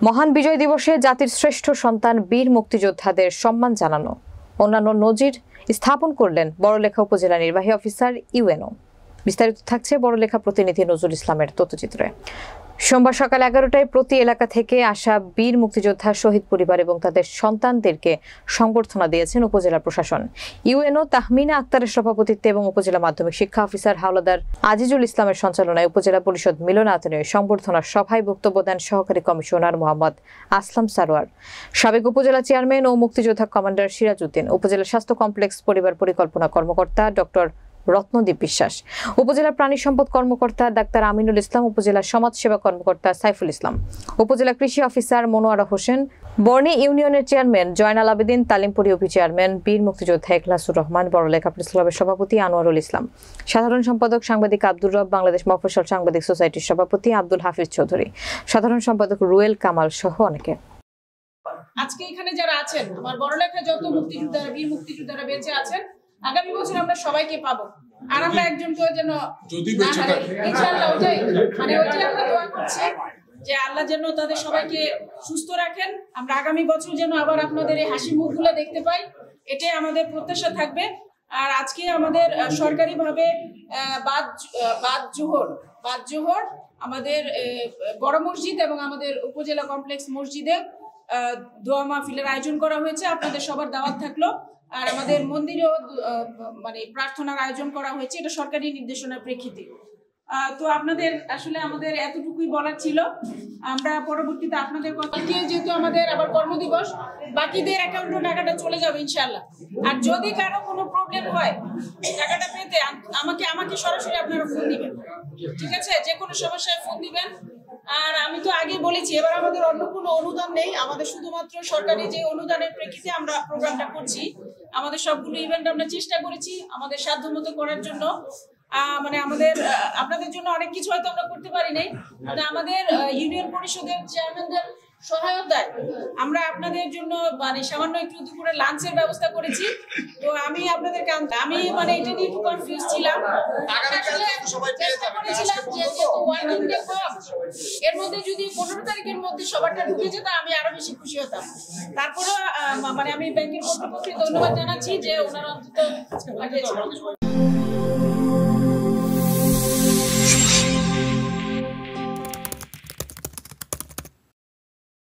মহান বিজয় দিবসে জাতির শ্রেষ্ঠ সন্তান বীর মুক্তিযোদ্ধাদের সম্মান জানানো অন্যান্য নজির স্থাপন করলেন বড়লেখা উপজেলা নির্বাহী অফিসার ইউএনও। বিস্তারিত থাকছে বড়লেখা প্রতিনিধি নজরুল ইসলামের তথ্যচিত্রে। সোমবার সকাল 11টায় প্রতি এলাকা থেকে আসা বীর মুক্তিযোদ্ধা শহীদ পরিবার এবং তাদের সন্তানদেরকে সংবর্ধনা দিয়েছেন উপজেলা প্রশাসন। ইউএনও তাহমিনা আক্তারের সভাপতিত্বে এবং উপজেলা মাধ্যমিক শিক্ষা অফিসার হাওলাদার আজিজুল ইসলামের সঞ্চালনায় উপজেলা পরিষদ মিলনায়তনে সংবর্ধনা সভায় বক্তব্য দেন সহকারী কমিশনার মোহাম্মদ আসলাম সারোয়ার, সাবেক উপজেলা চেয়ারম্যান ও মুক্তিযোদ্ধা কমান্ডার সিরাজ উদ্দিন, উপজেলা স্বাস্থ্য কমপ্লেক্স পরিবার পরিকল্পনা কর্মকর্তা ডক্টর রত্নদীপ বিশ্বাস, উপজেলা প্রাণী সম্পদ কর্মকর্তা ডাক্তার আমিনুল ইসলাম, উপজেলা সমাজ সেবা কর্মকর্তা সাইফুল ইসলাম, উপজেলা কৃষি অফিসার মনোয়ারা হোসেন, বর্ণী ইউনিয়নের চেয়ারম্যান জয়নাল আবেদিন, তালিমপুরি উপি চেয়ারম্যান বীর মুক্তিযোদ্ধা এখলাসুর রহমান, বড়লেখা প্রেস ক্লাবের সভাপতি আনোয়ারুল ইসলাম, সাধারণ সম্পাদক সাংবাদিক আব্দুর রব, বাংলাদেশ মফস্বল সাংবাদিক সোসাইটির সভাপতি আব্দুল হাফিজ চৌধুরী, সাধারণ সম্পাদক রুয়েল কামাল সহ অনেকে। আজকে এখানে যারা আছেন, আমার বড়লেখা যত মুক্তিযোদ্ধারা বীর মুক্তিযোদ্ধারা বেঁচে আছেন, আগামী বছর আমরা সবাইকে পাবো। আর আমরা একজনকেও যেন ইনশাআল্লাহ ওইটাই আমরা দোয়া করছি যে আল্লাহ যেন তাদের সবাইকে সুস্থ রাখেন। আমরা আগামী বছর যেন আবার আপনাদের এই হাসি মুখগুলো দেখতে পাই, এটাই আমাদের প্রত্যাশা থাকবে। আর আজকে আমাদের সরকারিভাবে বাদ জোহর আমাদের বড় মসজিদ এবং আমাদের উপজেলা কমপ্লেক্স মসজিদে দোয়া মাহফিলের আয়োজন করা হয়েছে। আপনাদের সবার দাওয়াত থাকলো। আর আমাদের মন্দিরেও প্রার্থনার আয়োজন করা হয়েছে, এটা সরকারি নির্দেশনার প্রেক্ষিতে। তো আপনাদের আসলে আমাদের এতটুকুই বলার ছিল। আমরা পরবর্তীতে আপনাদের কথাকে, যেহেতু আমাদের আবার কর্মদিবস, বাকিদের অ্যাকাউন্টে টাকাটা চলে যাবে ইনশাআল্লাহ। আর যদি কারো কোনো প্রবলেম হয় টাকাটা পেতে, আমাকে সরাসরি আপনারা ফোন দিবেন, ঠিক আছে? যে কোনো সমস্যায় ফোন দিবেন। আর আমি তো আগে বলেছি, এবার আমাদের অন্য কোনো অনুদান নেই, আমাদের শুধুমাত্র সরকারি যে অনুদানের প্রেক্ষিতে আমরা প্রোগ্রামটা করছি। আমাদের সবগুলো ইভেন্ট আমরা চেষ্টা করেছি আমাদের সাধ্যমতো করার জন্য। আমাদের আপনাদের জন্য অনেক কিছু হয়তো আমরা করতে পারি নাই, আমাদের ইউনিয়ন পরিষদের চেয়ারম্যানদের সহায়তায় আমরা আপনাদের জন্য সামান্য একটু দুপুরে লাঞ্চের ব্যবস্থা করেছি। তো আমি আপনাদেরকে এটা নিয়ে একটু কনফিউজ ছিলাম। এর মধ্যে যদি 15 তারিখের মধ্যে সবারটা ঢুকে যেত আমি আরো বেশি খুশি হতাম। তারপরে আমি ব্যাংকের কর্তৃপক্ষকে ধন্যবাদ জানাচ্ছি যে ওনারা অন্তত